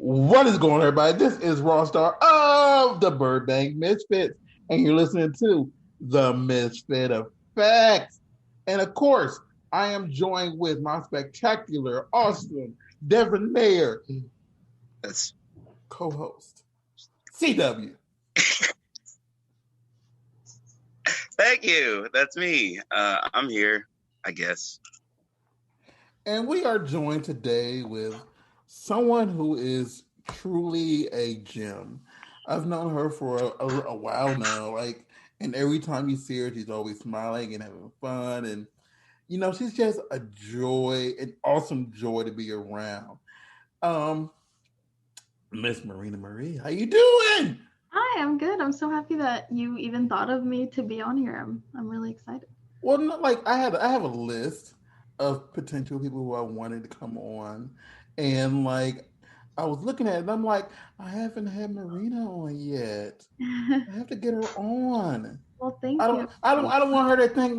What is going on, everybody? This is Raw Star of the Burbank Misfits, and you're listening to the Misfit Effects. And of course, I am joined with my spectacular, awesome, debonair co-host, CW. Thank you. That's me. I'm here, I guess. And we are joined today with someone who is truly a gem. I've known her for a while now, and every time you see her, she's always smiling and having fun. And, she's just a joy, an awesome joy to be around. Miss Maree, how you doing? Hi, I'm good. I'm so happy that you even thought of me to be on here. I'm really excited. Well, I have a list of potential people who I wanted to come on, and I was looking at it, and I'm like, I haven't had Marina on yet. I have to get her on. Well, thank you. I don't want her to think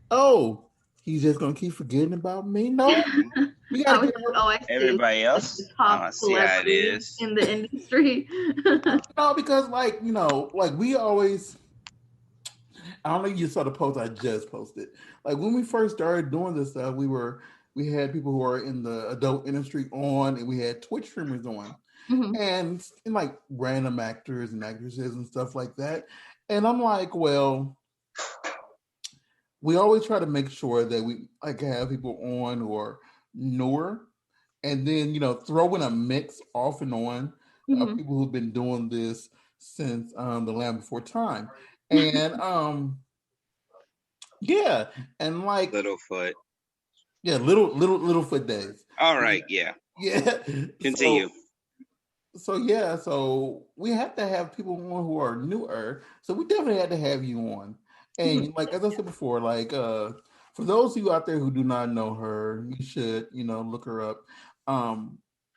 oh, he's just gonna keep forgetting about me. No, we gotta get her. Everybody else. I see how it is in the industry. No, because we always. I don't know if you saw the post I just posted. When we first started doing this stuff, we had people who are in the adult industry on, and we had Twitch streamers on, and random actors and actresses and stuff like that. And I'm like, well, we always try to make sure that we have people on who are newer, and then throw in a mix off and on of people who've been doing this since the Land Before Time. And yeah, and Littlefoot. Yeah, Littlefoot days. All right, yeah. Yeah. Continue. So we have to have people on who are newer. So we definitely had to have you on. And as I said before, for those of you out there who do not know her, you should, look her up.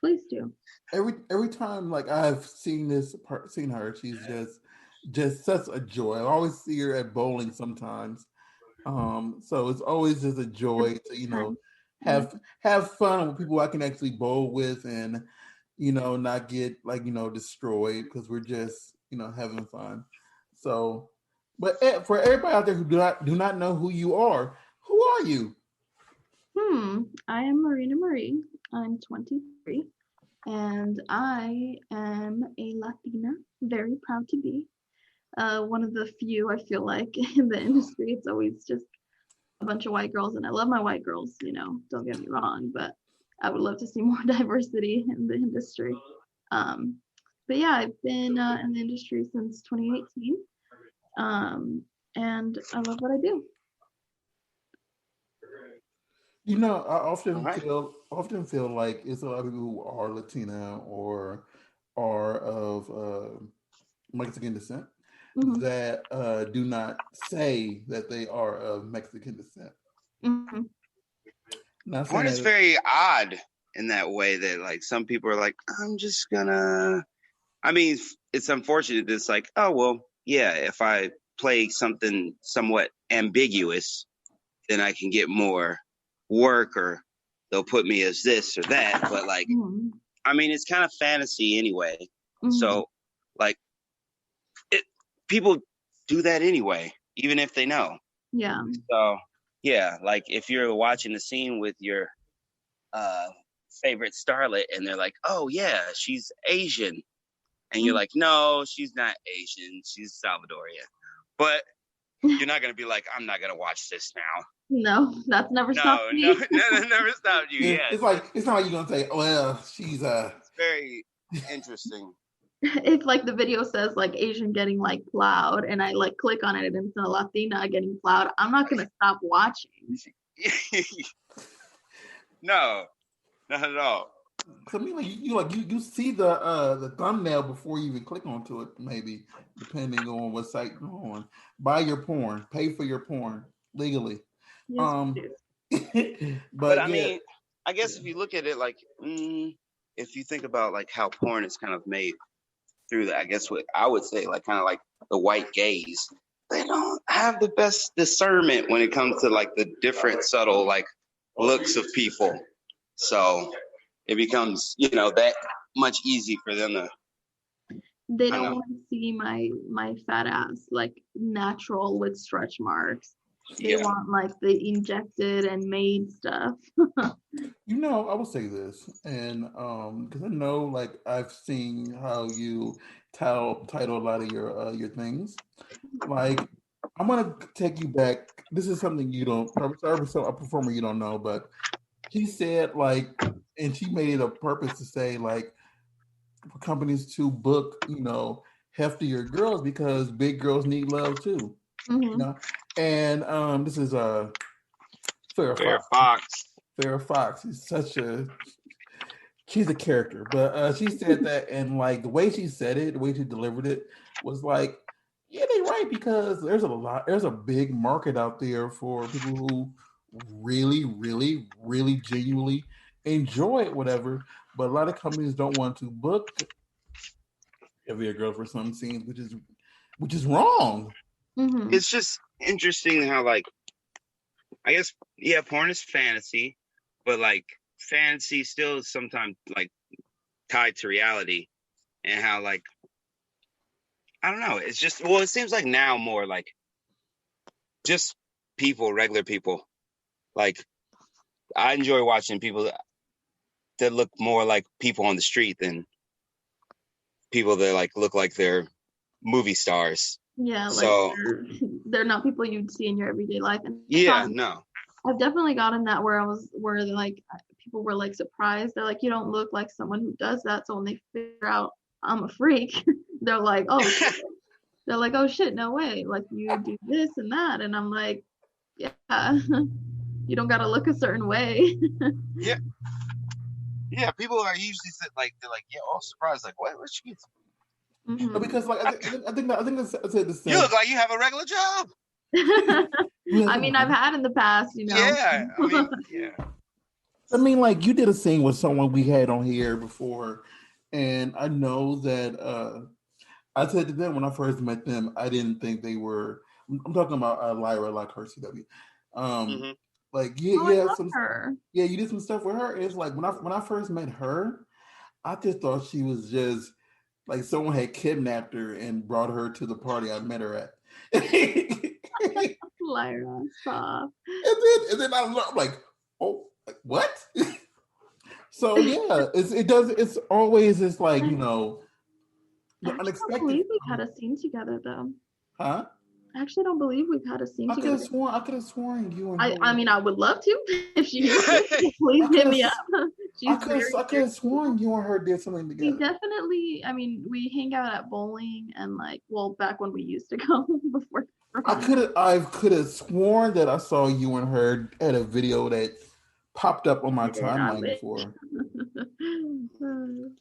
Please do. Every time I've seen her, she's just such a joy. I always see her at bowling sometimes. So it's always just a joy to have fun with people I can actually bowl with, and not get destroyed, because we're just having fun. So, but for everybody out there who do not know who you are, who are you? I am Maree. I'm 23, and I am a Latina. Very proud to be. One of the few, I feel like, in the industry. It's always just a bunch of white girls, and I love my white girls, don't get me wrong, but I would love to see more diversity in the industry. But yeah, I've been in the industry since 2018, and I love what I do. I often feel like it's a lot of people who are Latina or are of Mexican descent that do not say that they are of Mexican descent. One is very odd in that way that some people are like, I'm just gonna. I mean, it's unfortunate. It's oh well, yeah. If I play something somewhat ambiguous, then I can get more work, or they'll put me as this or that. But I mean, it's kind of fantasy anyway. So people do that anyway, even if they know. Yeah. So yeah, if you're watching the scene with your favorite starlet, and they're like, "Oh yeah, she's Asian," and you're like, "No, she's not Asian. She's Salvadorian." But you're not gonna be like, "I'm not gonna watch this now." No, that's never stopped me. No, never stopped you. Yeah, it's not like you're gonna say, "Well, she's It's very interesting. If the video says Asian getting plowed, and I click on it and it's a Latina getting plowed, I'm not gonna stop watching. No, not at all. So I mean, you see the thumbnail before you even click onto it, maybe, depending on what site you're on. Buy your porn, pay for your porn legally. Yes, but I mean, I guess if you look at it if you think about how porn is kind of made through that, I guess what I would say kind of the white gaze, they don't have the best discernment when it comes to the different subtle looks of people. So it becomes that much easy for them to. They I don't know. want to see my fat ass like natural with stretch marks. They Yeah. want like the injected and made stuff. You know, I will say this, and because I know, like, I've seen how you title a lot of your things. Like, I'm gonna take you back. This is something you don't probably a performer you don't know, but she said like, and she made it a purpose to say like for companies to book, heftier girls because big girls need love too. You Hmm. know, and this is Farrah Fair Fox. Fox. Farrah Fox is she's a character, but she said that, and like the way she said it, the way she delivered it was like, yeah, they right because there's a big market out there for people who really, really, really genuinely enjoy it, whatever. But a lot of companies don't want to book heavier girls for some scenes, which is wrong. Hmm. It's just interesting how like I guess yeah, porn is fantasy, but like fantasy still is sometimes like tied to reality, and how like I don't know. It's just it seems like now more like just people, regular people. Like I enjoy watching people that look more like people on the street than people that like look like they're movie stars. Yeah, like So they're not people you'd see in your everyday life, and yeah, no, I've definitely gotten that where like people were like surprised. They're like, you don't look like someone who does that. So when they figure out I'm a freak, they're like, oh shit. They're like, oh shit, no way. Like you do this and that, and I'm like, yeah, you don't gotta look a certain way. yeah, yeah. People are usually like they're like yeah, all surprised like what you Hmm. Because like I think I said the you same. look like you have a regular job. You have I a mean, I've what? had in the past, you know. Yeah, I mean yeah. I mean, like you did a scene with someone we had on here before, and I know that I said to them when I first met them, I didn't think they were. I'm talking about Lyra, like her CW. Um, Hmm. like Oh, I yeah, love her. yeah, you did some stuff with her. It's like when I first met her, I just thought she was just like someone had kidnapped her and brought her to the party I met her at. and Lyra, stop. then I'm like, oh, like, what? So yeah, it's always this like I the actually don't unexpected. believe we've had a scene together, though. Huh? I actually don't believe we've had a scene together. I could have sworn you and I her. mean, I would love to. If she hears this, please I could hit have me up. She's very, I could very have cool. sworn you and her did something We together. definitely, I mean, we hang out at bowling and like, well, back when we used to go before Corona. I could have sworn that I saw you and her at a video that popped up on my And I timeline wish. before.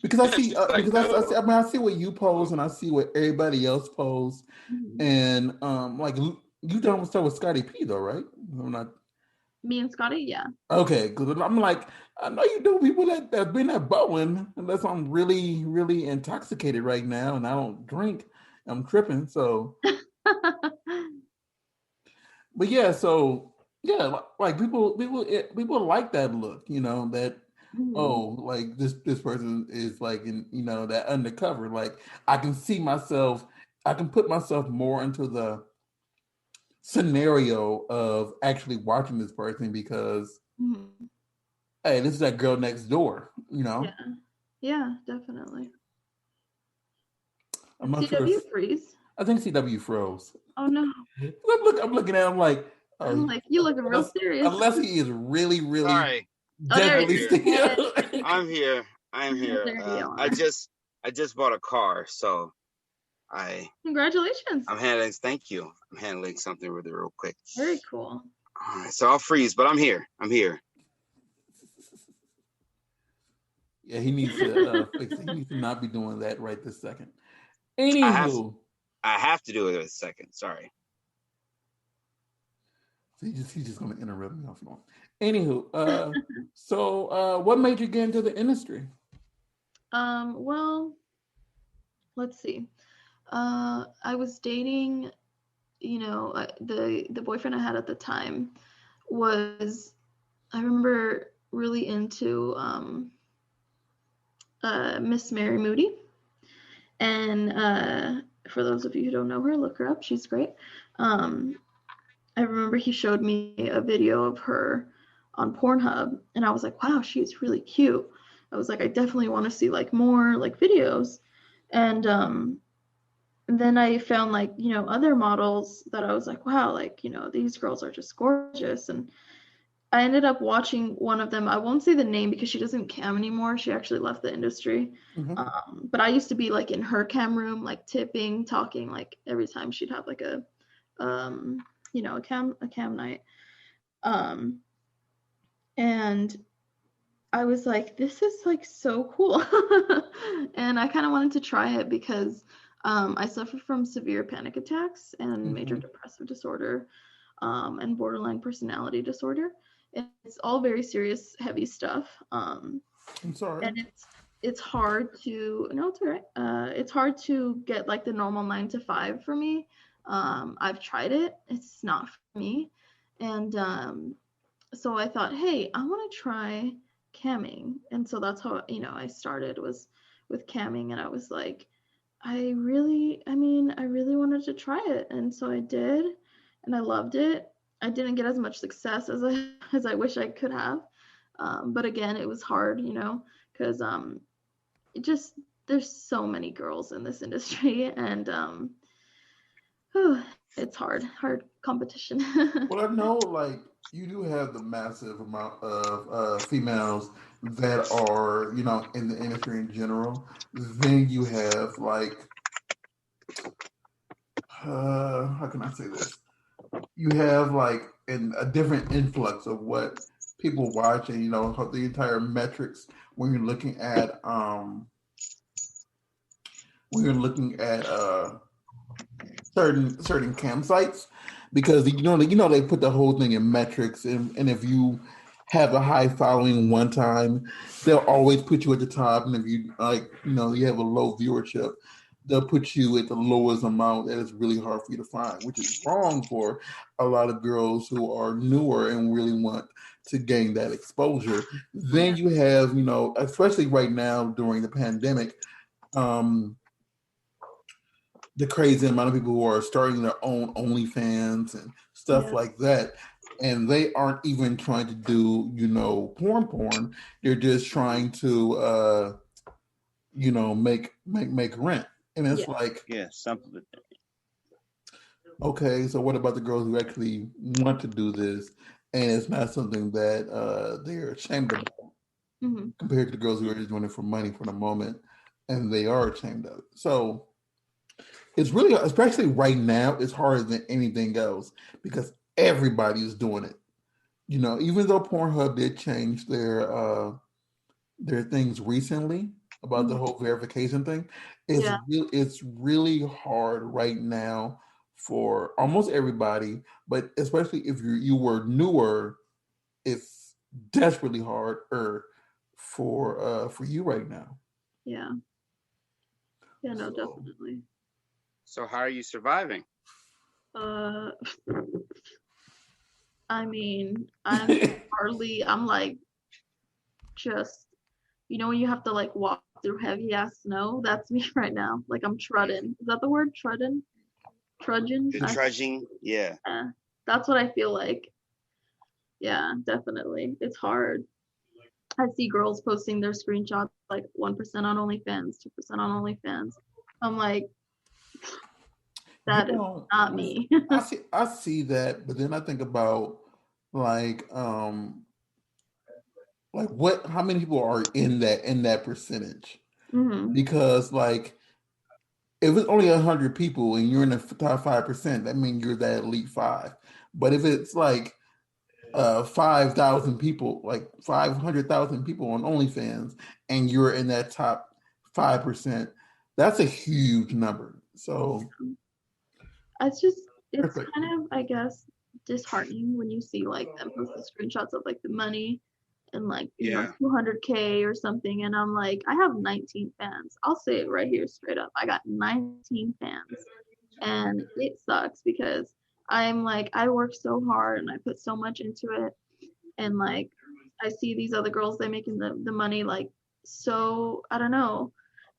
Because I see like I mean I see what you pose and I see what everybody else pose Mhm. and like you done stuff with Scotty P though, right? I'm not Me and Scotty, yeah. okay. Because I'm like I know you do people that been at Bowen unless I'm really really intoxicated right now and I don't drink. I'm tripping. So, but yeah. So yeah, like people like that look. That Mhm. oh like this person is like in that undercover. Like I can see myself. I can put myself more into the scenario of actually watching this person because Mhm. hey, this is that girl next door. Yeah, yeah, definitely. I'm Did not sure. CW freeze? I think CW froze. Oh no. I'm looking at him like, I'm oh, like, you looking real serious. unless he is really, really sorry, Oh, there I'm he deadly here. still. is. I'm here. I'm here. There you I are. just bought a car, so I Congratulations. I'm handling. Thank you. I'm handling something really real quick. Very cool. All right, so I'll freeze, but I'm here. I'm here. Yeah, he needs to fix it. He needs to not be doing that right this second. I have Anywho, I have to do it in a second. Sorry. he's just gonna interrupt me off and on. Anywho, so what made you get into the industry? Well, let's see. I was dating, the boyfriend I had at the time was, I remember, really into Miss Mary Moody. And for those of you who don't know her, look her up. She's great. I remember he showed me a video of her on Pornhub, and I was like, wow, she's really cute. I was like, I definitely want to see like more like videos. And then I found like, other models that I was like, wow, like, these girls are just gorgeous. And I ended up watching one of them. I won't say the name because she doesn't cam anymore. She actually left the industry. Mm-hmm. But I used to be like in her cam room, like tipping, talking, like every time she'd have like a cam night. And I was like, this is like so cool. And I kind of wanted to try it because I suffer from severe panic attacks and major depressive disorder, and borderline personality disorder. It's all very serious, heavy stuff. I'm sorry. And it's hard to no, it's all right. It's hard to get like the normal 9 to 5 for me. I've tried it. It's not for me. And so I thought, hey, I want to try camming. And so that's how, I started was with camming. And I was like, I really wanted to try it. And so I did, and I loved it. I didn't get as much success as I wish I could have. But again, it was hard, because it just, there's so many girls in this industry, and it's hard competition. Well, I know, like, you do have the massive amount of females that are, in the industry in general. Then you have, like, how can I say this? You have, like, a different influx of what people watch, and, the entire metrics when you're looking at, certain campsites, because they put the whole thing in metrics, and if you have a high following one time, they'll always put you at the top, and if you you have a low viewership, they'll put you at the lowest amount that is really hard for you to find, which is wrong for a lot of girls who are newer and really want to gain that exposure. Then you have, especially right now during the pandemic, um, the crazy amount of people who are starting their own OnlyFans and stuff Yeah. like that. And they aren't even trying to do, porn. They're just trying to, make rent. And it's Yeah. like, Yeah, something. okay, so what about the girls who actually want to do this? And it's not something that they're ashamed about, Mm-hmm. compared to the girls who are just doing it for money for the moment, and they are ashamed of it. So it's really, especially right now, it's harder than anything else because everybody is doing it. Even though Pornhub did change their things recently about the Mm-hmm. whole verification thing, Yeah. it's really hard right now for almost everybody, but especially if you were newer, it's desperately hard for you right now. Yeah. Yeah. No, So definitely. So how are you surviving? Uh, I mean, I'm like just, when you have to like walk through heavy ass snow, that's me right now. Like I'm trudging. Is that the word? Trudging? Trudging? The trudging, yeah. Yeah, that's what I feel like. Yeah, definitely. It's hard. I see girls posting their screenshots like 1% on OnlyFans, 2% on OnlyFans. I'm like, you that is know, not me. I see that, but then I think about, like what how many people are in that percentage, Hmm. because, like, if it's only 100 people and you're in the top 5%, that means you're that elite five. But if it's like 5,000 people, like 500,000 people on OnlyFans, and you're in that top 5%, that's a huge number. So It's just, it's perfect. kind of, I guess, disheartening when you see like them post the screenshots of like the money and like, Yeah. 200K or something. And I'm like, I have 19 fans. I'll say it right here straight up. I got 19 fans. And it sucks because I'm like, I work so hard and I put so much into it. And like, I see these other girls, they're making the money like so I don't know.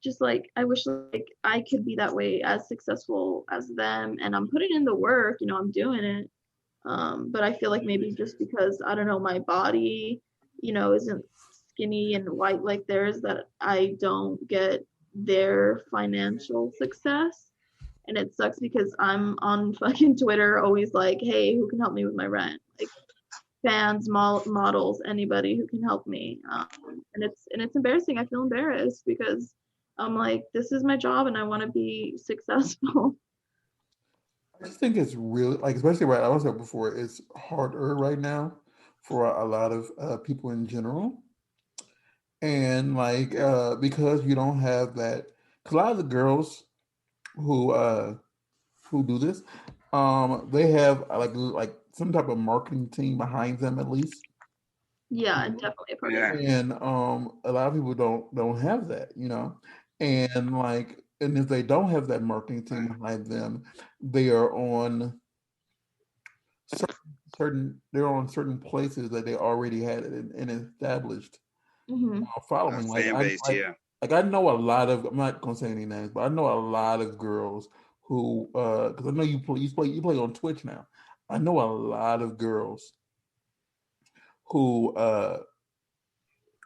Just like I wish like I could be that way as successful as them, and I'm putting in the work, I'm doing it. But I feel like maybe just because I don't know, my body, isn't skinny and white like theirs, that I don't get their financial success. And it sucks because I'm on fucking Twitter always like, hey, who can help me with my rent? Like fans, models, anybody who can help me. And it's embarrassing. I feel embarrassed because I'm like, this is my job and I want to be successful. I just think it's really like, especially right. I was said before, it's harder right now for a lot of people in general, and like because you don't have that. 'Cause a lot of the girls who do this, they have like some type of marketing team behind them at least. Yeah, definitely a part of Yeah. it. And a lot of people don't have that, and like, and if they don't have that marketing team behind them, they are on they're on certain places that they already had an established Hmm. A following. fan base, yeah. Like I know a lot of, I'm not gonna say any names, but I know a lot of girls who because I know you play on Twitch now. I know a lot of girls who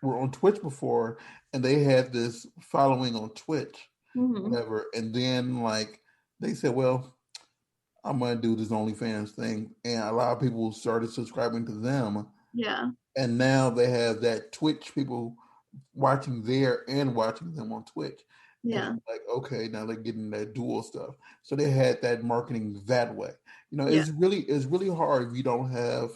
were on Twitch before, and they had this following on Twitch, Hmm. whatever, and then like they said, well, I'm gonna do this OnlyFans thing, and a lot of people started subscribing to them, Yeah, and now they have that Twitch people watching there and watching them on Twitch, and yeah, it's like, okay, now they're getting that dual stuff, so they had that marketing that way. yeah, It's really hard if you don't have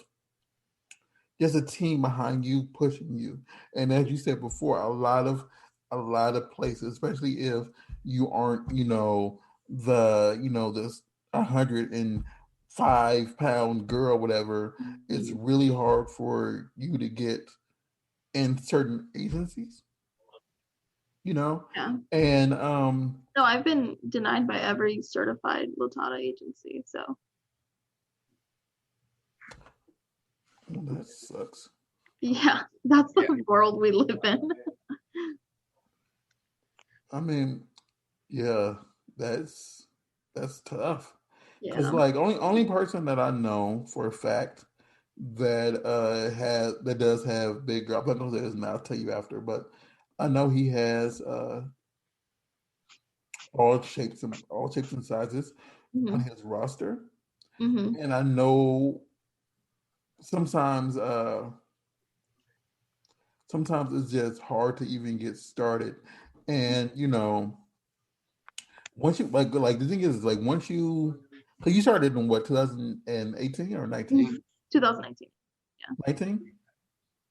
just a team behind you pushing you. And as you said before, a lot of places, especially if you aren't, this 105-pound girl, whatever, it's really hard for you to get in certain agencies, yeah. and No, I've been denied by every certified Latina agency. So that sucks. yeah, that's Yeah. the world we live in. I mean, yeah, that's tough. Because Yeah. like only person that I know for a fact that that does have big girl. I'm not gonna say his name. I'll tell you after, but I know he has all shapes and sizes on Hmm. his roster, Hmm. and I know sometimes sometimes it's just hard to even get started, and once you like the thing is like once you, because you started in what, 2018 or 19? 2019. Yeah. 19?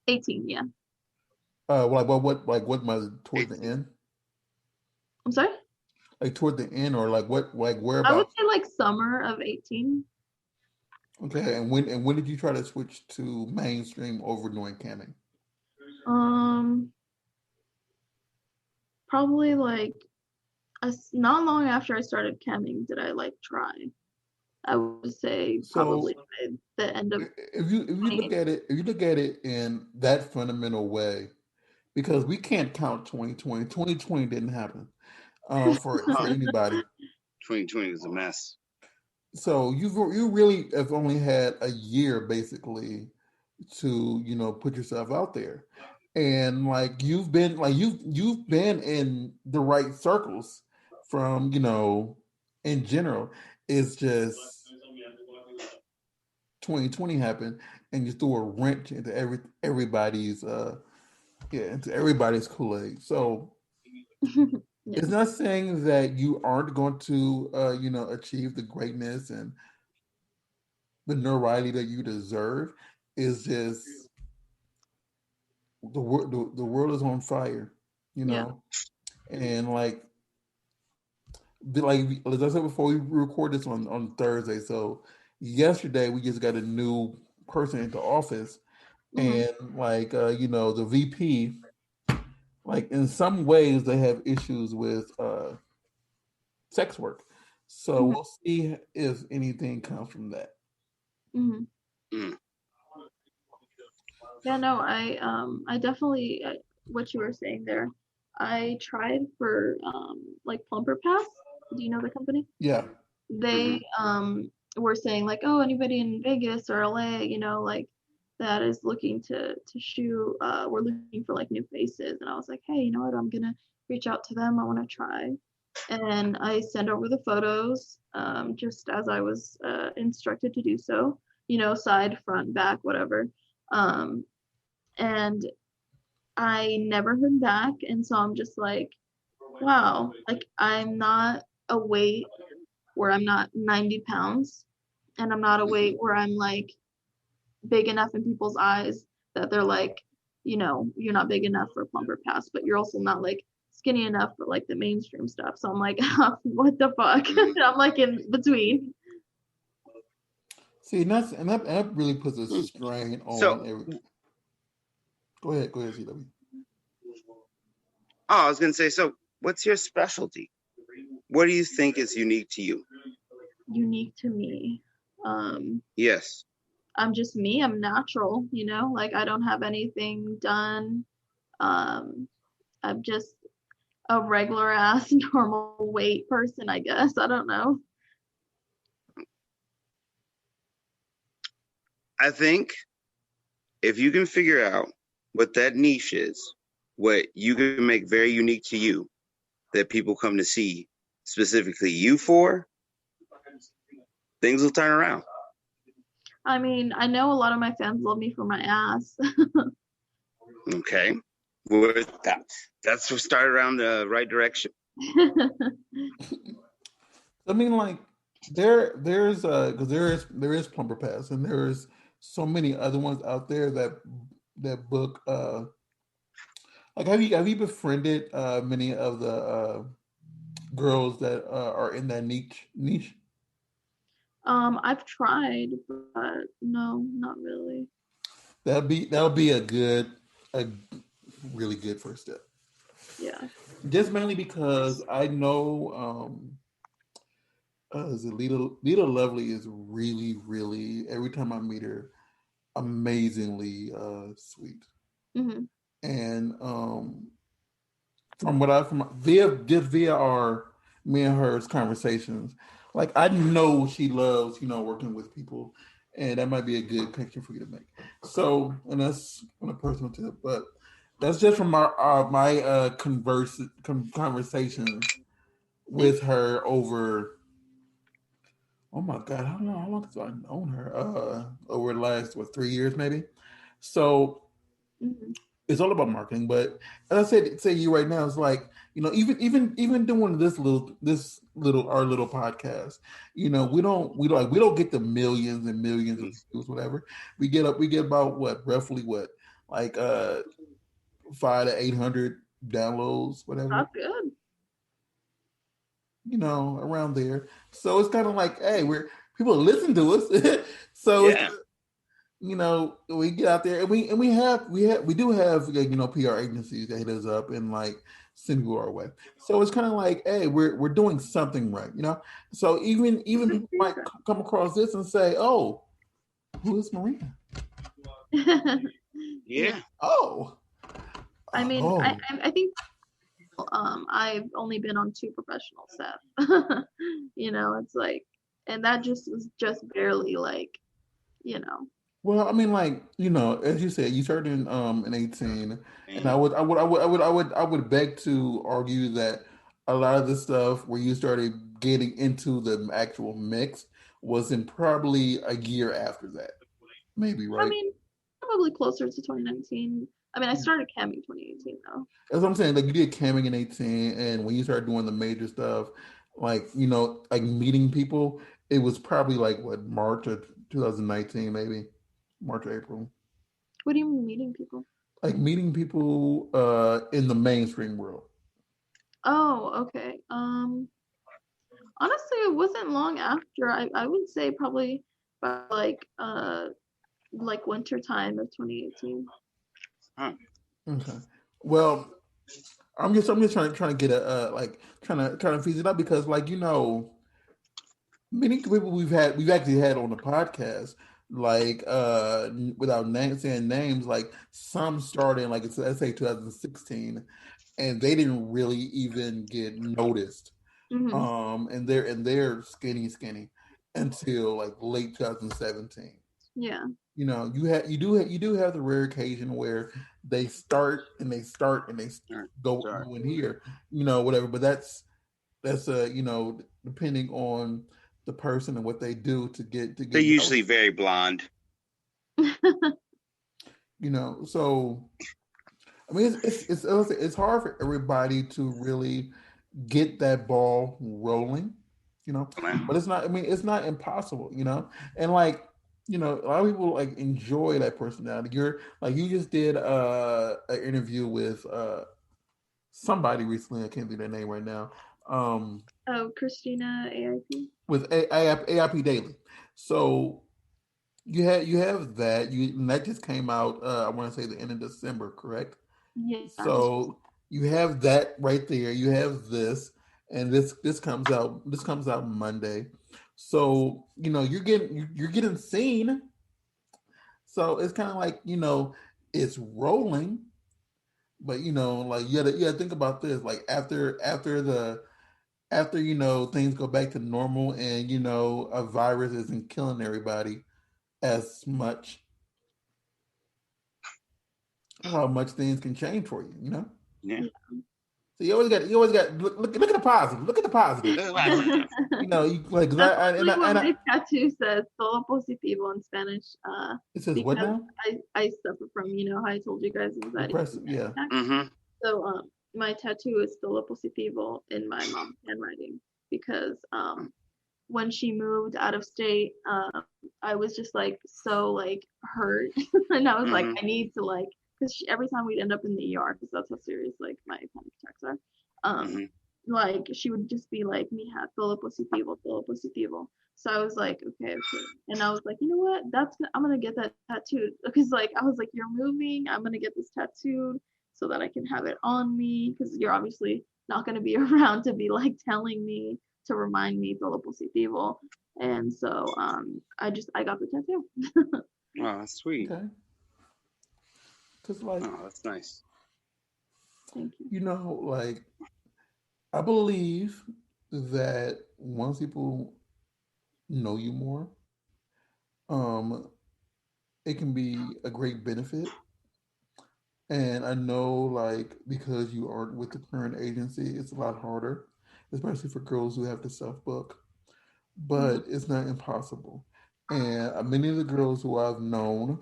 18. Yeah. What was it, toward the end? I'm sorry. Like toward the end, or like what, like I would whereabouts? say like summer of 18. Okay, and when did you try to switch to mainstream over doing camming? Um, Probably like not long after I started camming did I like try. I would say So probably by the end of if you look 2018. at it, in that fundamental way, because we can't count 2020. 2020 didn't happen for Huh. anybody. 2020 was a mess. So you really have only had a year basically to put yourself out there, and like you've been in the right circles from in general. It's just 2020 happened, and you threw a wrench into everybody's into everybody's Kool-Aid. So Yeah. it's not saying that you aren't going to achieve the greatness and the notoriety that you deserve. Is just the world is on fire, you Yeah. know, and like as I said before, we record this on Thursday. So yesterday we just got a new person into office, Hmm. and like the VP, like in some ways they have issues with sex work. So Hmm. we'll see if anything comes from that. Hmm. Mm. Yeah, no, I definitely what you were saying there. I tried for like Plumper Pass. Do you know the company? Yeah. They were saying like, oh, anybody in Vegas or LA, like that is looking to shoot. We're looking for like new faces, and I was like, hey, you know what? I'm gonna reach out to them. I want to try, and I sent over the photos, just as I was instructed to do so. Side, front, back, whatever. And I never heard back, and so I'm just like, wow, like I'm not a weight where I'm not 90 pounds, and I'm not a weight where I'm like big enough in people's eyes that they're like, you're not big enough for Plumper Pass, but you're also not like skinny enough for like the mainstream stuff. So I'm like, what the fuck? I'm like in between. See, and that really puts a strain So, on every. Go ahead, CW. I was gonna say, so what's your specialty? What do you think is unique to you? Unique to me. Yes. I'm just me. I'm natural, like I don't have anything done. I'm just a regular ass normal weight person, I guess. I don't know. I think if you can figure out what that niche is, what you can make very unique to you, that people come to see specifically you for, things will turn around. I mean, I know a lot of my fans love me for my ass. Okay. With that, that's what started around the right direction. I mean, like there's because there is Plumber Pass, and there's so many other ones out there that book. Like, have you befriended many of the girls that are in that niche? I've tried, but no, not really. That'll be a really good first step. Yeah. Just mainly because I know is it Lita Lovely is really, really, every time I meet her, amazingly sweet. Hmm. And from what I from via our me and her's conversations, like I know she loves working with people, and that might be a good picture for you to make. So, and that's on a personal tip, but that's just from my conversations with her over. Oh my God, how long have I known her? Over the last 3 years maybe. So Hmm. it's all about marketing. But as I said, say you right now, it's like even doing this little our little podcast. We don't get the millions and millions of views, whatever. We get about what roughly what like 500 to 800 downloads, whatever. That's good. Around there. So it's kind of like, hey, we're people listen to us. So it's Yeah. we get out there, and we do have like, PR agencies that hit us up and like send people our way. So it's kind of like, hey, we're doing something right. So even people might come across this and say, oh, who is Marina? Yeah. Yeah. Oh, I mean, I oh, I think I've only been on 2 professional sets. It's like, and that just was just barely like, you know. well, I mean, like as you said, you started in 18, and I And would I would I would I would I would I would beg to argue that a lot of the stuff where you started getting into the actual mix was in probably a year after that, maybe, I right? mean, probably closer to 2019. I mean, I started camming 2018 though. That's what I'm saying. Like you did camming in 18, and when you started doing the major stuff, like meeting people, it was probably like what March of 2019, maybe March or April. What do you mean meeting people? Like meeting people in the mainstream world. Oh, okay. Honestly, it wasn't long after. I would say probably by like winter time of 2018. huh. Okay. Well, I'm just trying to get a like trying to figure it out because like many people we've actually had on the podcast like without saying names, like some started like it's let's say 2016, and they didn't really even get noticed. Hmm. And they're skinny until like late 2017. Yeah. You do have the rare occasion where they start and they Sure. Sorry. go in here, whatever. But that's depending on the person and what they do to They're get usually noticed. very blonde. So I mean, it's hard for everybody to really get that ball rolling, you know. But it's not. I mean, it's not impossible. And like, a lot of people like enjoy that personality. You're like you just did an interview with somebody recently. I can't think of their name right now. Um, Oh, Christina AIP. with AIP Daily. So you have that and that just came out. I want to say the end of December, correct? Yeah, just So you have that right there. You have this, and this comes out. This comes out Monday. So you're getting seen. So it's kind of like it's rolling, but like you gotta think about this. Like after things go back to normal, and a virus isn't killing everybody as much. How much things can change for you. Yeah. yeah. So you always got look at the positive. Look at the positive. Like 'cause That's and literally I, what and I, my tattoo says, "Solo positivo" in Spanish. it says what Because now? I suffer from, how I told you guys, anxiety and Depressive. panic Yeah. attacks. Mm-hmm. So my tattoo is "Solo positivo" in my mom's handwriting because when she moved out of state, I was just like so like hurt, and I was like, Mm-hmm. I need to like, because every time we'd end up in the ER, because that's how serious like my panic attacks are. Um, Mm-hmm. like she would just be like, "Mija, todo positivo, todo positivo." So I was like, okay, okay, and I was like, you know what? I'm gonna get that tattooed because like I was like, you're moving, I'm gonna get this tattooed so that I can have it on me because you're obviously not gonna be around to be like telling me to remind me todo positivo. And so I got the tattoo. Oh, that's sweet. Okay. Because like Oh, that's nice. Thank you. like I believe that once people know you more, um, it can be a great benefit. And I know like because you aren't with the current agency, it's a lot harder, especially for girls who have to self book. Mm-hmm. But it's not impossible. And many of the girls who I've known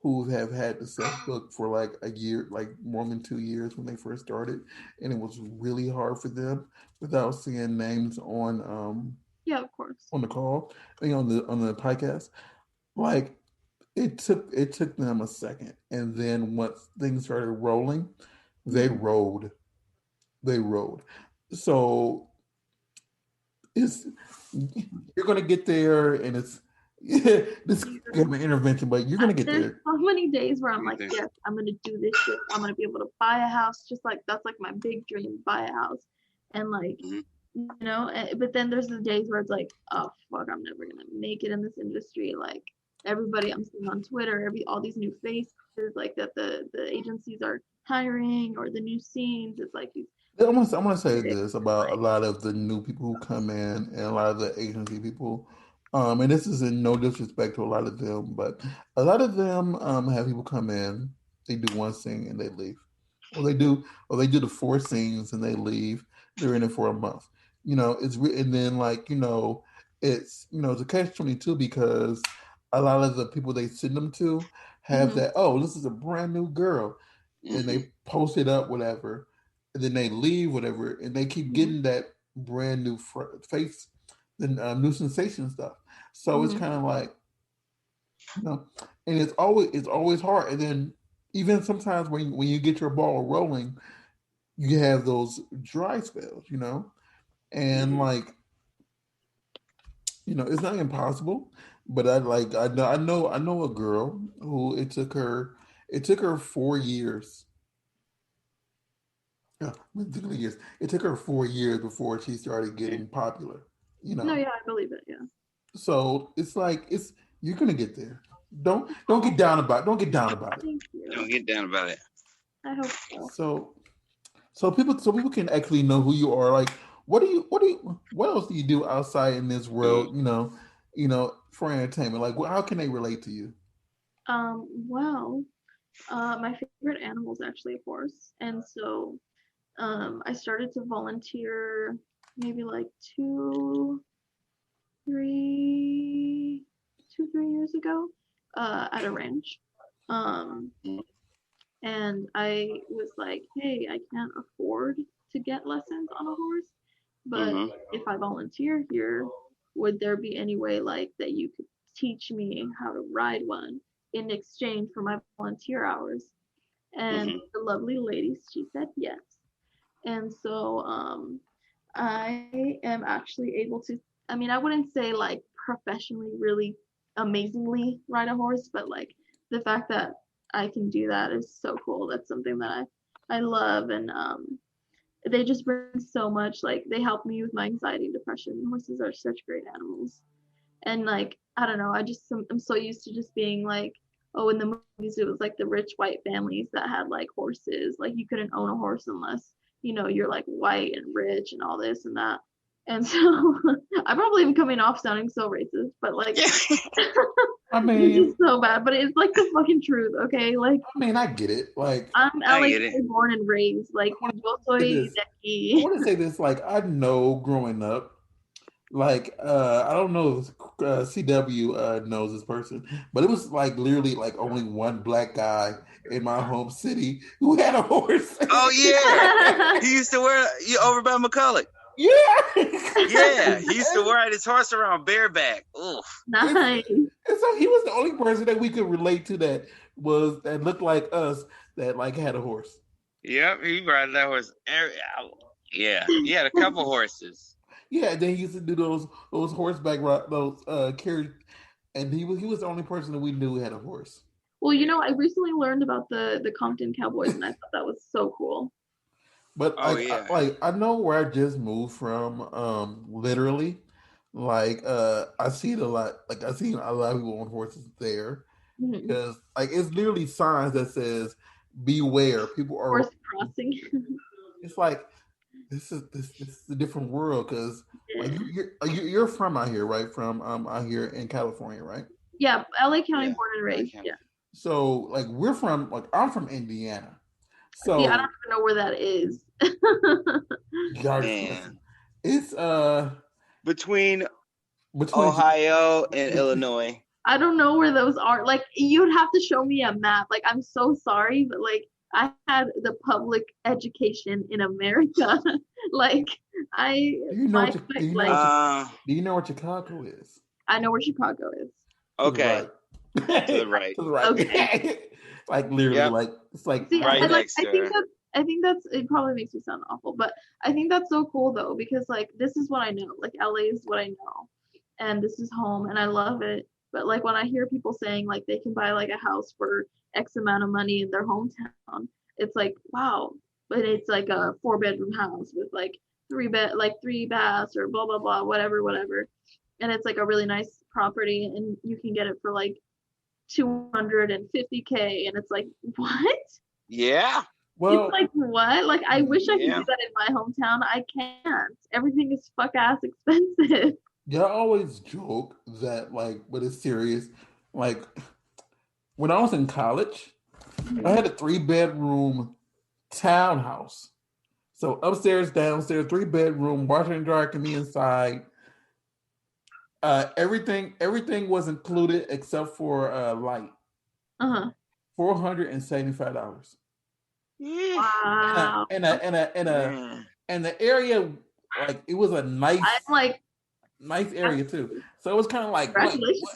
who have had to self book for like a year, like more than 2 years when they first started, and it was really hard for them without seeing names Yeah, of course. on the call, on the podcast. Like it took them a second, and then once things started rolling, they Mm-hmm. rode, they rode. So it's you're gonna get there, and it's this Yeah. government intervention, but you're gonna get There's there. so many days where I'm like, Okay. yes, I'm gonna do this shit. I'm gonna be able to buy a house, just like that's like my big dream, buy a house, and like, Mm-hmm. But then there's the days where it's like, oh fuck, I'm never gonna make it in this industry. Like everybody I'm seeing on Twitter, all these new faces, like that the agencies are hiring or the new scenes. It's like these I'm gonna say days, this it's about a like, lot of the new people who come in and a lot of the agency people. And this is in no disrespect to a lot of them, but a lot of them have people come in, they do one scene and they leave, or they do the four scenes and they leave. They're in it for a month. And then like it's a catch-22 because a lot of the people they send them to have mm-hmm, that. Oh, this is a brand new girl, and Mm-hmm. they post it up, whatever, and then they leave, whatever, and they keep mm-hmm, getting that brand new face, the new sensation stuff. So it's mm-hmm, kind of like you know, and it's always hard. And then even sometimes when you get your ball rolling, you have those dry spells, and Mm-hmm. like it's not impossible, but I know a girl who it took her 4 years. Yeah, it took her 4 years before she started Yeah. getting popular. You no, know, yeah, I believe it, yeah. so it's like You're gonna get there. Don't get down about it. Don't get down about it. Thank you. Don't get down about it. I hope so. So people can actually know who you are. Like, what else do you do outside in this world? For entertainment. Like, how can they relate to you? Well, my favorite animal is actually a horse, and so I started to volunteer maybe like three, 3 years ago, at a ranch. Um, and I was like, hey, I can't afford to get lessons on a horse, but Mm-hmm. if I volunteer here, would there be any way like that you could teach me how to ride one in exchange for my volunteer hours? And Mm-hmm. the lovely lady, she said yes. And so I am actually able to, I mean, I wouldn't say like professionally really amazingly ride a horse, but like the fact that I can do that is so cool. That's something that I love. And they just bring so much, like they help me with my anxiety and depression. Horses are such great animals. And like I don't know, I'm so used to just being like, oh, in the movies it was like the rich white families that had like horses, like you couldn't own a horse unless you're like white and rich and all this and that. And so I'm probably even coming off sounding so racist, but like I this mean, is so bad, but it's like the fucking truth, okay? Like I get it. Like, I'm I LA get it. born and raised, like I want yo to say soy this. de I aquí. want to say this. Like, I know growing up. Like, I don't know if CW knows this person, but it was like literally like only one black guy in my home city who had a horse. Oh yeah, he used to wear you over by McCulloch. Yeah. Yeah, he used to ride his horse around bareback. Oof. Nice. And so he was the only person that we could relate to that looked like us that like had a horse. Yep, he ride that horse. Yeah, he had a couple horses. Yeah, then he used to do those horseback those carriage, and he was the only person that we knew who had a horse. Well, I recently learned about the Compton Cowboys, and I thought that was so cool. But Oh yeah. I know where I just moved from. Literally, like I see it a lot. Like I see a lot of people on horses there Mhm. because like it's literally signs that says "Beware." People are. Horse crossing. It's like this is a different world because like Yeah. you're from out here, right? From out here in California, right? Yeah, LA County Yeah. born and I raised. can. Yeah. So like I'm from Indiana. See, I don't So even know where that is. yards, Man. it's Between between Ohio and Illinois. I don't know where those are. Like, you'd have to show me a map. Like, I'm so sorry, but like, I had the public education in America. Like, I do you know my what like do you know what Chicago is? I know where Chicago is. To the Okay. right. To the right. To the right. Okay. Like literally, Yep. like it's like See, Right I like. next to her. I think that's. It probably makes me sound awful, but I think that's so cool though because like this is what I know. Like LA is what I know, and this is home, and I love it. But like when I hear people saying like they can buy like a house for X amount of money in their hometown, it's like wow. But it's like a 4-bedroom house with like three baths or blah blah blah whatever, and it's like a really nice property, and you can get it for like 250K, and it's like what? Yeah. well, It's like what? Like I wish I could Yeah. do that in my hometown. I can't. Everything is fuck ass expensive. y'all always joke that like, but it's serious. Like when I was in college, I had a 3-bedroom townhouse. So upstairs, downstairs, 3-bedroom, washer and dryer can be inside. Everything was included except for light. Uh-huh. $475. Yeah. Wow. Man. And the area, like it was a I'm like nice area too. So it was kind of like wait, congratulations.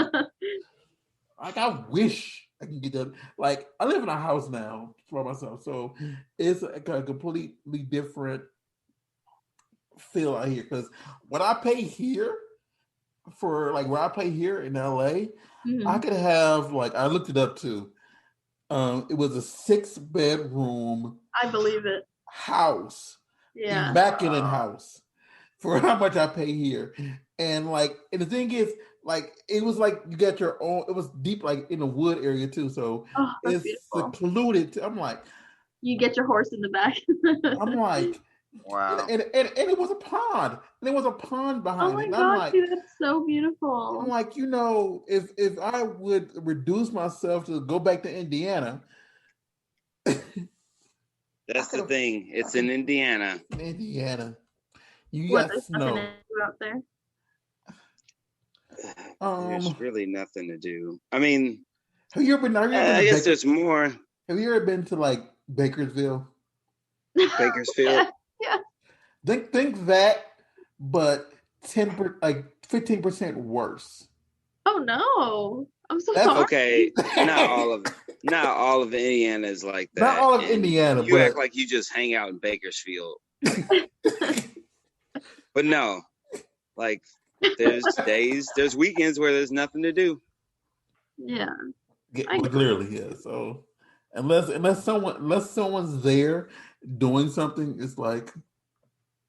what? Like I wish I can get that. Like I live in a house now for myself, so it's a completely different feel out here. Because what I pay here for like where I pay here in LA, I Mhm. could have like I looked it up too. It was a 6-bedroom I believe it. house, Yeah. immaculate house. for how much I pay here. And and the thing is, it was like you got your own. It was deep, like in the wood area too, so Oh, that's it's beautiful. secluded. You get your horse in the back. I'm like, Wow. and it was a pond, and there was a pond Oh behind it, my and gosh, see, that's so beautiful. if I would reduce myself to go back to Indiana, I That's could the have. thing. I It's in could Indiana. Indiana. You What, got there's nothing to snow. do out there? There's Um, really nothing to do. I mean, have you ever been? Have you ever been I to guess Baker? there's more. Have you ever been to like Bakersville? Bakersfield. Yeah, yeah. Think that, but 15% worse. Oh no. I'm so That's Okay, sorry. not all of Indiana is like not that, all of and Indiana, you act but like you just hang out in Bakersfield. Like, but no, like there's weekends where there's nothing to do. Yeah, I well, get it. clearly, yeah. So unless someone's there doing something, it's like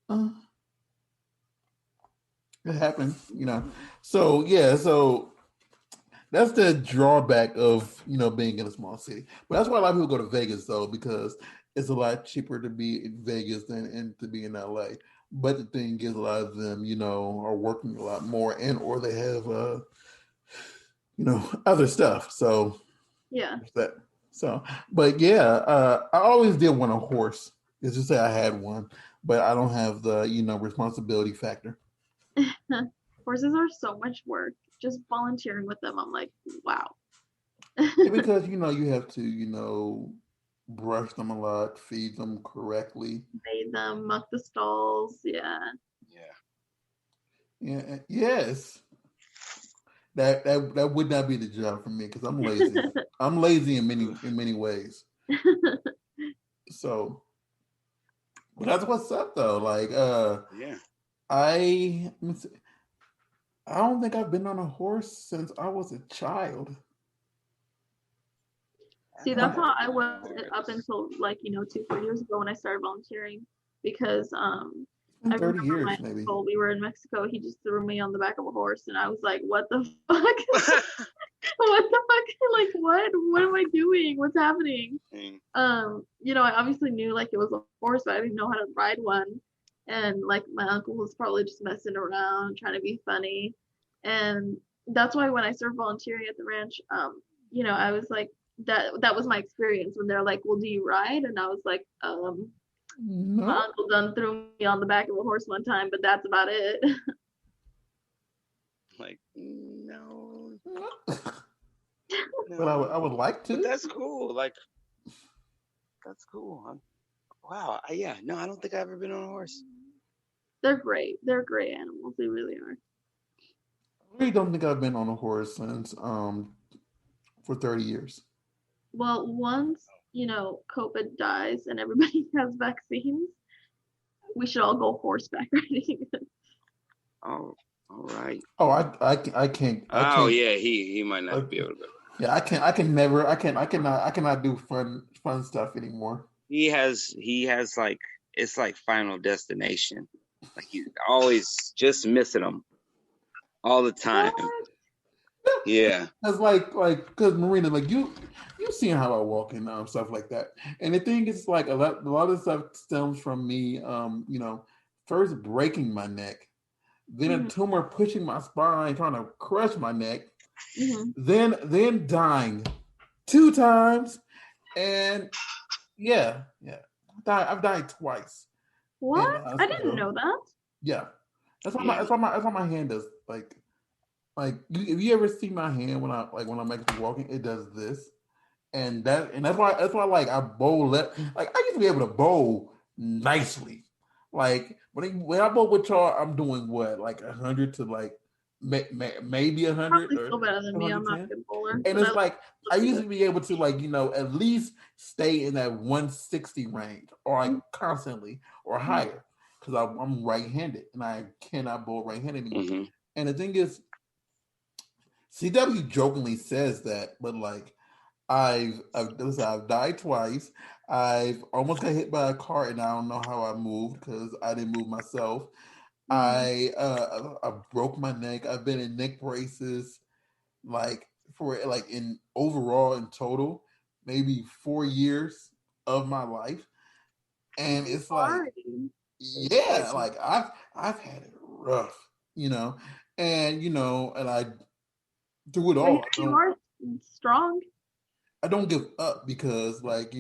uh, it happens. So yeah, so that's the drawback of being in a small city. But that's why a lot of people go to Vegas though, because it's a lot cheaper to be in Vegas than to be in LA. But the thing is, a lot of them, are working a lot more, and or they have, other stuff. So Yeah. that. So, but yeah, I always did want a horse. It's just that I had one, but I don't have the responsibility factor. Horses are so much work. Just volunteering with them, I'm like, wow. Yeah, because you have to brush them a lot, feed them correctly. Bathe them, muck the stalls. Yeah. Yeah. Yeah, yes, that would not be the job for me because I'm lazy. I'm lazy in many ways. So, but that's what's up though. Yeah. I let me see. I don't think I've been on a horse since I was a child. See, I've that's I'm how never I been on was a up horse. until like, 2, 4 years ago when I started volunteering because It's been I 30 remember my years maybe. uncle, we were in Mexico, he just threw me on the back of a horse and I was like, what the fuck? What the fuck? Like what? What am I doing? What's happening? Mm, I obviously knew like it was a horse, but I didn't know how to ride one. And like my uncle was probably just messing around, trying to be funny. And that's why when I started volunteering at the ranch, I was like that was my experience when they're like, well, do you ride? And I was like, my No, uncle done threw me on the back of a horse one time, but that's about it. like no, but I would no. like But to. that's cool. Like that's cool. Wow. Yeah. No, I don't think I've ever been on a horse. They're great. They're great animals. They really are. I really don't think I've been on a horse since for 30 years. Well, once, COVID dies and everybody has vaccines, we should all go horseback riding. Oh, all right. Oh, I can't I Oh can't yeah, he might I, not be able to go. yeah, I can never I cannot do fun stuff anymore. He has like it's like Final Destination. Like he's always just missing them all the What? time. Yeah. That's because Marina, like you seen how I walk and stuff like that. And the thing is, like a lot of stuff stems from me, first breaking my neck, then a Mhm, tumor pushing my spine, trying to crush my neck, mhm. then dying 2 times, and yeah, I've died twice in the What? I didn't hospital. know that. Yeah, that's why my Yeah. that's why my that's why my hand does if you ever see my hand when I'm actually walking, it does this, and that's why like I bowl left. Like I used to be able to bowl nicely. Like when I bowl with y'all, I'm doing what like 100 to like maybe 100 Probably or still better than me. I'm not a 110, good bowler, and but I it's love like I to used do to be able to at least stay in that 160 range or like it. constantly or Mhm, higher because I'm right-handed and I cannot bowl right-handed anymore. Hmm. And the thing is, CW jokingly says that, but like I've died twice. I've almost got hit by a car, and I don't know how I moved because I didn't move myself. I broke my neck. I've been in neck braces like for like in overall in total maybe 4 years of my life, and I'm it's like sorry. yeah, like I've had it rough, you know, and I through it But here all you are, strong. I don't give up because like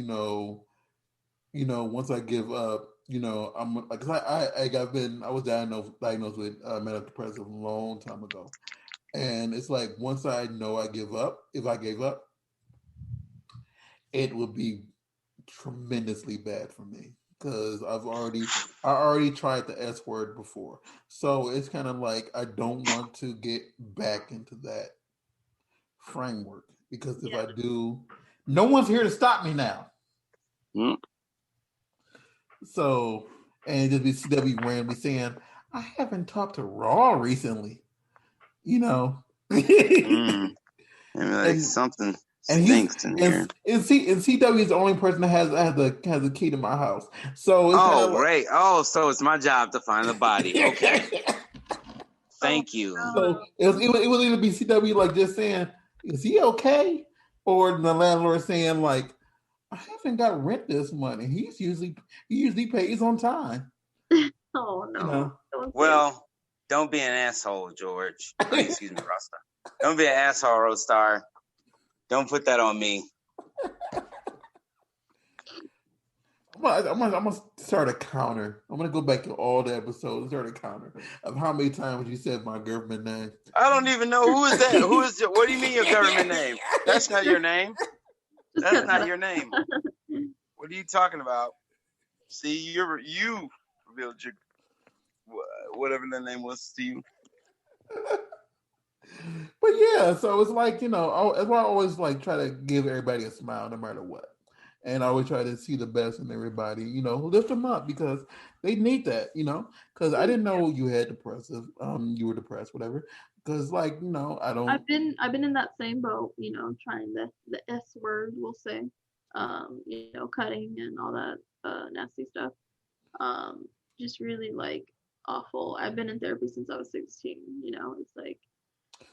once I give up, I'm like 'cause I was diagnosed with manic depressive a long time ago, and it's like once I know I give up, if I gave up, it would be tremendously bad for me because I already tried the S word before, so it's kind of like I don't want to get back into that framework because if Yeah. I do, no one's here to stop me now. Mm. So, and just be CW randomly saying, I haven't talked to Raw recently, you know. Mm. And like and something and he's stinks in here. and CW is the only person that has the key to my house. So it's kind Oh, of like great. Oh, so it's my job to find the body. Okay. Oh Thank you. so no. it was either be CW like just saying, is he okay? Or the landlord saying like, I haven't got rent this month. And he usually pays on time. Oh You no. know. Don't say that. Well, don't be an asshole, George. I mean, excuse me, Rasta. Don't be an asshole, Roadstar. Don't put that on me. I'm gonna start a counter. I'm gonna go back to all the episodes and start a counter of how many times you said my government name. I don't even know who is that. Who is? What do you mean your government name? That's not your name. Just That's cut that not out. your name. What are you talking about? See, you revealed your whatever that name was to you. But yeah, so it's like that's why I always like try to give everybody a smile no matter what, and I always try to see the best in everybody. Lift them up because they need that. Because I didn't know you had depressive, you were depressed, whatever. Because like I don't. I've been in that same boat, trying the S word, we'll say, cutting and all that nasty stuff. Um, just really like awful. I've been in therapy since I was 16. It's like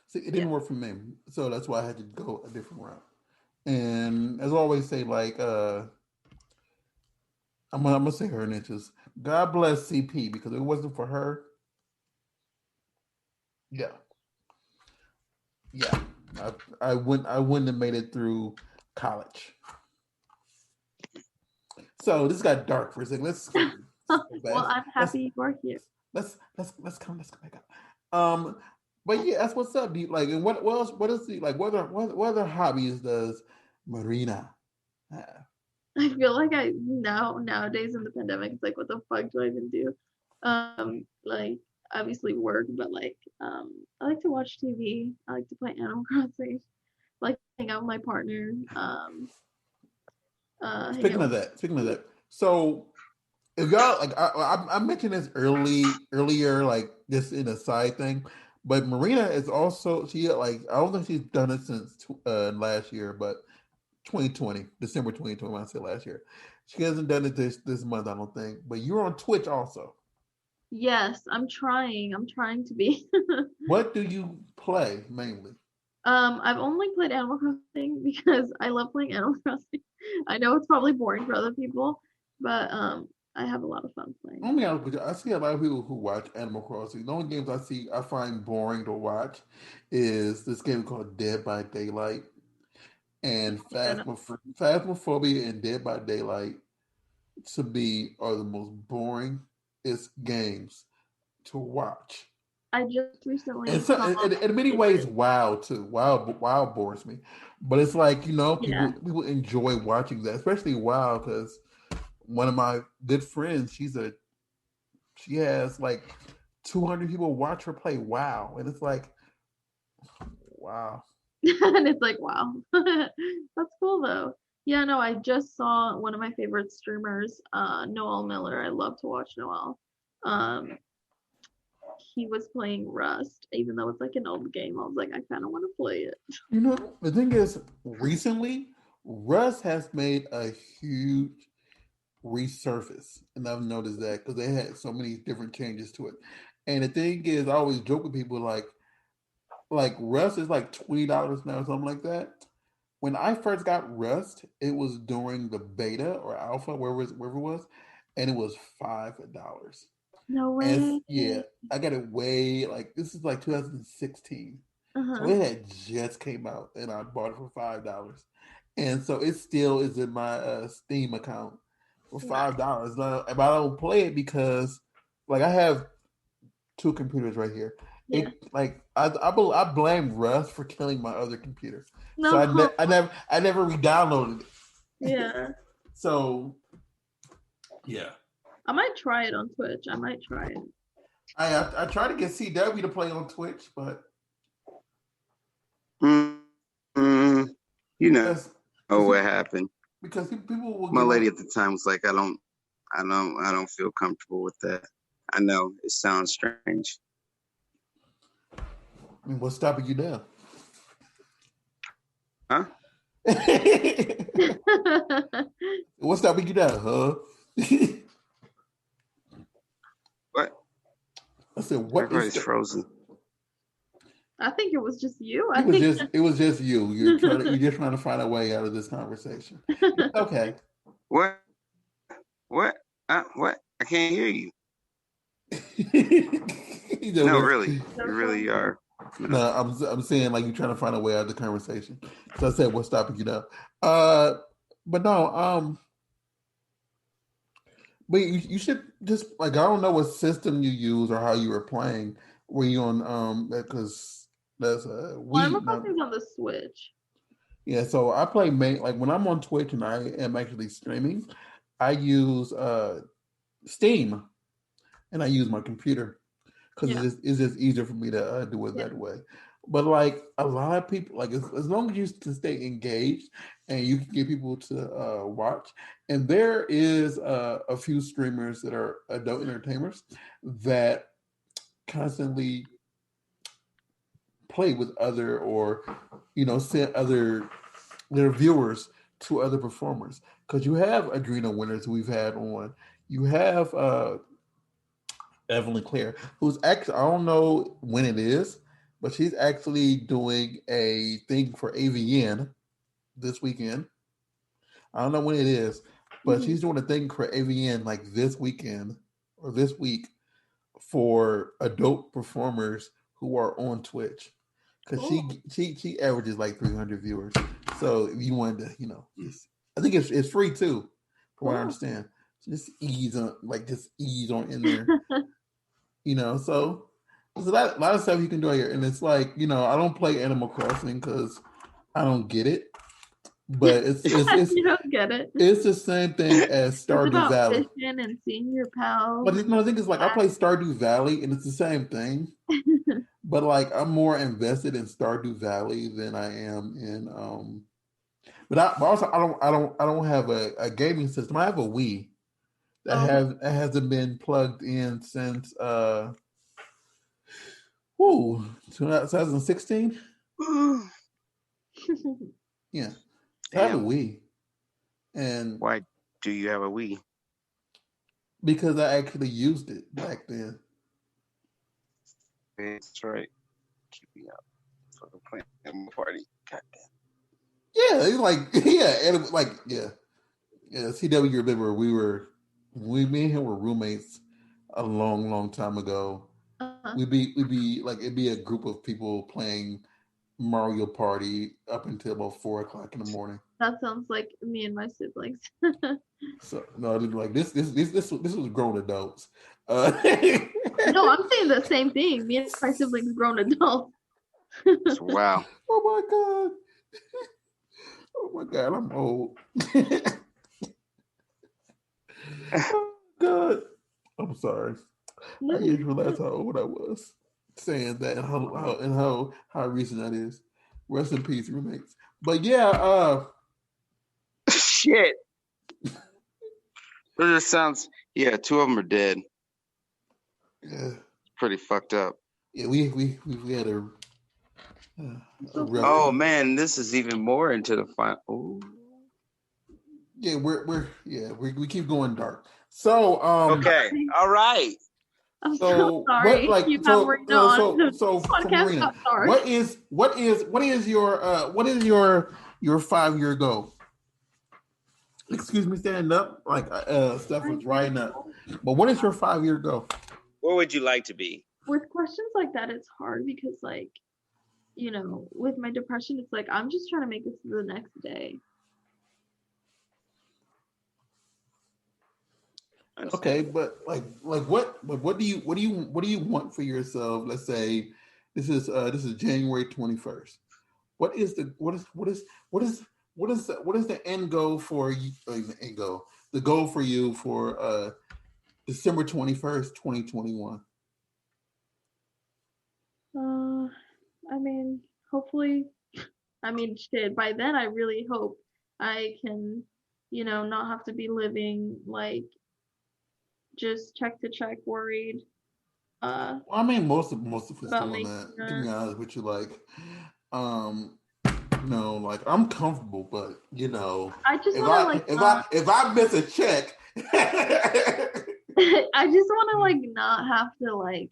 See, it yeah. didn't work for me, so that's why I had to go a different route. And as I always say, like I'm gonna say her niches. God bless CP because if it wasn't for her, yeah, yeah, I wouldn't have made it through college. So this got dark for a second. Let's go Well, back. I'm Let's happy you are here. let's come back up. But yeah, that's what's up. Like, and what else? What is the like? What other hobbies does Marina have? I feel like nowadays in the pandemic, it's like, what the fuck do I even do? Like obviously work, but like, I like to watch TV. I like to play Animal Crossing. I like to hang out with my partner. Hang out Speaking of with. that, so if y'all like, I mentioned this earlier, like this in a side thing, but Marina is also she like I don't think she's done it since last year, but 2020, December 2020. When I say last year, she hasn't done it this month, I don't think. But you're on Twitch also. Yes, I'm trying. I'm trying to be. What do you play mainly? I've only played Animal Crossing because I love playing Animal Crossing. I know it's probably boring for other people, but I have a lot of fun playing it. Only I see a lot of people who watch Animal Crossing. The only games I find boring to watch is this game called Dead by Daylight and And Phasmophobia and Dead by Daylight to me are the most boring games to watch. I just And recently so, saw in many ways, it. WoW too. WoW bores me, but it's like Yeah. people enjoy watching that, especially WoW, because one of my good friends, she has like 200 people watch her play WoW, and it's like, wow. And it's like, wow. That's cool though. Yeah, no, I just saw one of my favorite streamers, Noel Miller. I love to watch Noel. Um, he was playing Rust, even though it's like an old game. I was like, I kind of want to play it. The thing is, recently, Russ has made a huge resurface, and I've noticed that because they had so many different changes to it. And the thing is, I always joke with people like Rust is like $20 now, or something like that. When I first got Rust, it was during the beta or alpha, wherever it was, and it was $5. No And way. yeah, I got it way like this is like 2016. So Uh-huh. it had just came out and I bought it for $5. And so it still is in my Steam account for Nice. $5. Now, but I don't play it because like I have two computers right here. Yeah. It like I blame Rust for killing my other computer. So No. I never re-downloaded it. Yeah. So yeah. I might try it on Twitch. I might try it. I try to get CW to play on Twitch, but Mm, you know because what happened. because people will My get lady on. at the time was like, I don't feel comfortable with that. I know it sounds strange. I mean, what's stopping you now? Huh? What's stopping you now, huh? What? I said, what is Everybody's frozen. I think it was just you. I it was think just you. You're just trying to find a way out of this conversation. It's okay. What? What? What? I can't hear you. You know, No, really. No, You really are. no, I'm saying like you're trying to find a way out of the conversation. So I said, what's stopping you now? But no, but you should just like I don't know what system you use or how you were playing. Were you on because that's Animal we not Crossing's on the Switch. yeah. So I play main like when I'm on Twitch and I am actually streaming, I use Steam and I use my computer because Yeah. it's just easier for me to do it Yeah. that way. But like a lot of people, like as long as you can stay engaged and you can get people to watch, and there is a few streamers that are adult entertainers that constantly play with other or send other their viewers to other performers because you have Adrena winners who we've had on. You have Evelyn Clare, who's actually I don't know when it is, but she's actually doing a thing for AVN this weekend. I don't know when it is, but Mhm. she's doing a thing for AVN like this weekend or this week for adult performers who are on Twitch. Because Cool. she averages like 300 viewers. So if you wanted to, just I think it's free too, from what I Cool. understand. So just ease on in there. So there's a lot of stuff you can do here, and it's like I don't play Animal Crossing because I don't get it, but You don't get it. it's the same thing as It's Stardew about Valley. fishing and seeing your pals. But no, the thing is, like I play Stardew Valley, and it's the same thing. But like I'm more invested in Stardew Valley than I am in but also I don't have a gaming system. I have a Wii Oh, that hasn't been plugged in since 2016. Yeah. So I have a Damn. Wii. And Why do you have a Wii? because I actually used it back then. That's right. Keep me up for the playing party. God damn. Yeah, it's like and like yeah. Yeah, CW remember me and him were roommates a long, long time ago. We'd be like it'd be a group of people playing Mario Party up until about 4 o'clock in the morning. that sounds like me and my siblings. So no, like this was grown adults. No, I'm saying the same thing. Me and my siblings grown adults. Wow. Oh my god! Oh my god! I'm old. Oh god! I'm sorry. I didn't realize how old I was saying that and how recent that is. Rest in peace, roommates. But yeah, Shit. But it sounds. Yeah, two of them are dead. yeah, Pretty fucked up. yeah. We had a rough Oh time. man, this is even more into the final. Yeah, we keep going dark. So Okay. All right. I'm so So what sorry. like You have Marina on the for podcast. Marina, I'm sorry. what is your 5-year goal? Excuse me, standing up like stuff was riding up. But what is your 5-year goal? Where would you like to be? With questions like that, it's hard because, like, with my depression, it's like I'm just trying to make it to the next day. Okay, but what do you want for yourself? Let's say this is January 21st. What is the end goal for you? The end goal, the goal for you for December 21st, 2021. I mean, hopefully, shit. By then, I really hope I can, not have to be living like just check to check, worried. Well, I mean, most of us About doing making that. To a. be honest with you, um, like I'm comfortable, but I just want to like not. if I miss a check, I just want to like not have to like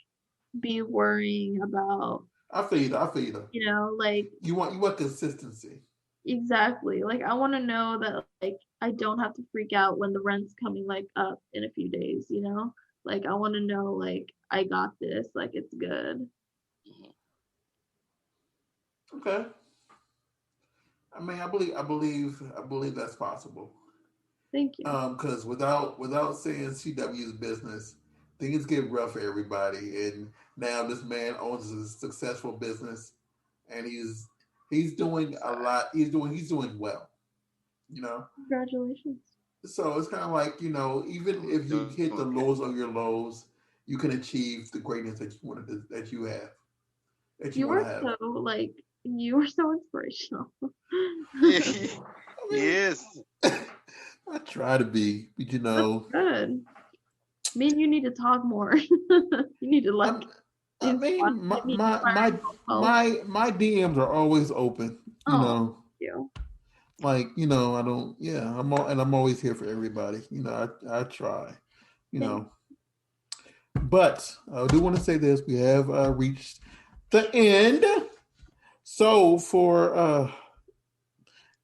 be worrying about. I feel you. I feel you. Like You want consistency. exactly. Like I want to know that like I don't have to freak out when the rent's coming like up in a few days. Like I want to know like I got this. Like it's good. Okay. I mean, I believe that's possible. Thank you. Because without saying CW's business, things get rough for everybody. And now this man owns a successful business, and he's doing a lot. He's doing well. You know. Congratulations. So it's kind of like even if you hit the lows of your lows, you can achieve the greatness that you wanted that you have that you You want are to have. so like you are so inspirational. Yes. I try to be, but That's good. Me and you need to talk more. You need to like I inspire mean, me. Inspire yourself. my DMs are always open. Oh, thank you. Like I don't. Yeah, I'm always here for everybody. I try. You Thank know, but I do want to say this: we have reached the end. So for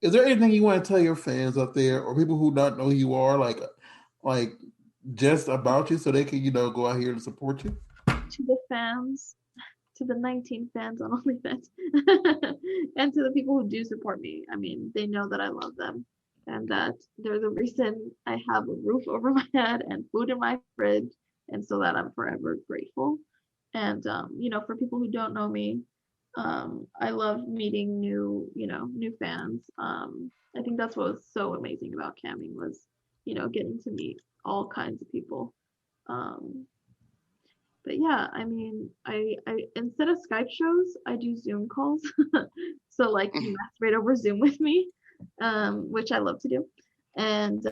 is there anything you want to tell your fans out there or people who don't know who you are, like just about you, so they can go out here and support you? to the fans, to the 19 fans on OnlyFans, and to the people who do support me. I mean, they know that I love them and that they're the reason I have a roof over my head and food in my fridge, and so that I'm forever grateful. And for people who don't know me, I love meeting new fans. I think that's what was so amazing about camming was, getting to meet all kinds of people. Um, but yeah, I mean, I instead of Skype shows, I do Zoom calls. So like you masturbate over Zoom with me, which I love to do. And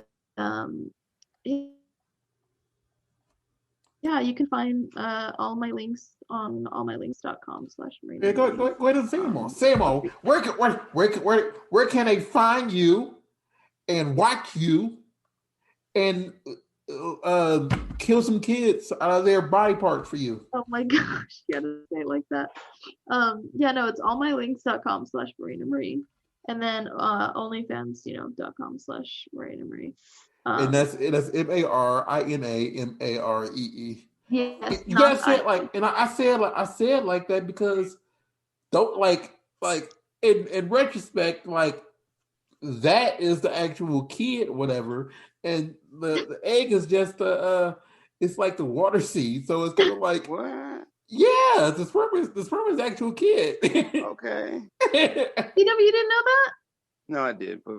yeah, you can find all my links on allmylinks.com/Marina Yeah, Maree. go ahead and say more. Say more. Where can they find you and watch you and kill some kids out of their body parts for you? Oh my gosh, you gotta say it like that. Yeah, no, it's allmylinks.com/Marina Maree. And then OnlyFans, .com/Marina Maree. And that's MARINAMAREE. Yes, You not gotta say I. it like, and I said like that because don't like in retrospect, like that is the actual kid, whatever, and the egg is just it's like the water seed, so it's kind of like What? yeah, the sperm is the actual kid. Okay. You didn't know that? No, I did, but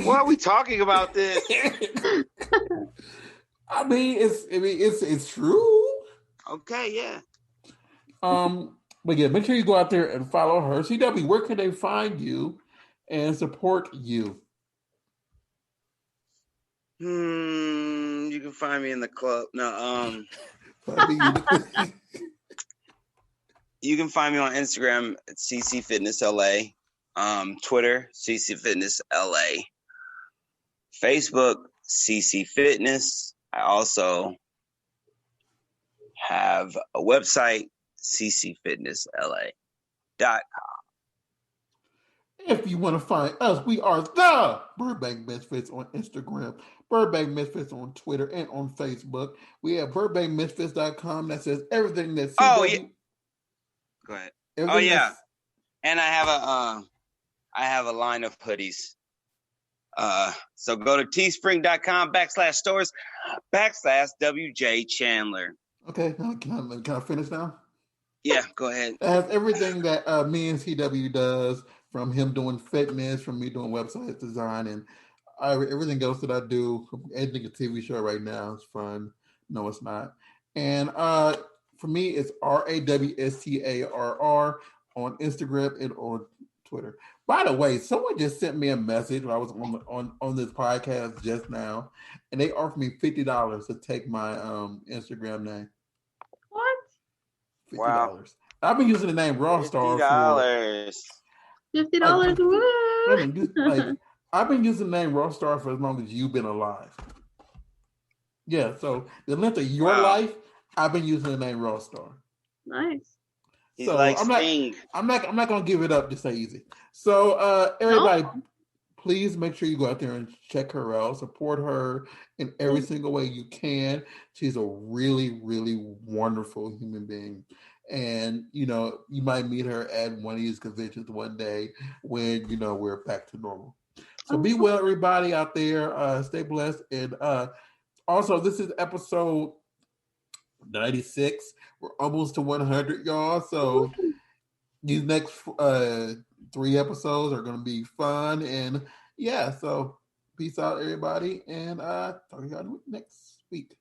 why are we talking about this? I mean, it's true. Okay, yeah. But yeah, make sure you go out there and follow her. CW, where can they find you and support you? You can find me in the club. No, you can find me on Instagram at CC Fitness LA, Twitter CC Fitness LA, Facebook CC Fitness. I also have a website, ccfitnessla.com. If you want to find us, we are the Burbank Misfits on Instagram, Burbank Misfits on Twitter, and on Facebook. We have BurbankMisfits.com that says everything that Oh yeah, CW. go ahead. Oh Everything yeah, that's and I have a line of hoodies. So go to teespring.com/stores/WJ Chandler. okay. Can I finish now? Yeah, go ahead. It has everything that me and CW does, from him doing fitness, from me doing website design, and everything else that I do. Editing a TV show right now is fun. No, it's not. And for me, it's RAWSTARR on Instagram and on Twitter. By the way, someone just sent me a message when I was on this podcast just now, and they offered me $50 to take my Instagram name. What? Wow, $50. I've been using the name Raw Star for $50. like $50. Woo! wait a minute, like I've been using the name Raw Star for as long as you've been alive. Yeah, so the length of your Wow, life, I've been using the name Raw Star. Nice. he's So like Sting. I'm not gonna give it up just so easy. So everybody, No. please make sure you go out there and check her out, support her in every single way you can. She's a really, really wonderful human being. And you might meet her at one of these conventions one day when we're back to normal. So be well, everybody out there. Stay blessed. And also, this is episode 96. We're almost to 100, y'all. So these next 3 episodes are going to be fun. And yeah, so peace out, everybody. And talk to y'all next week.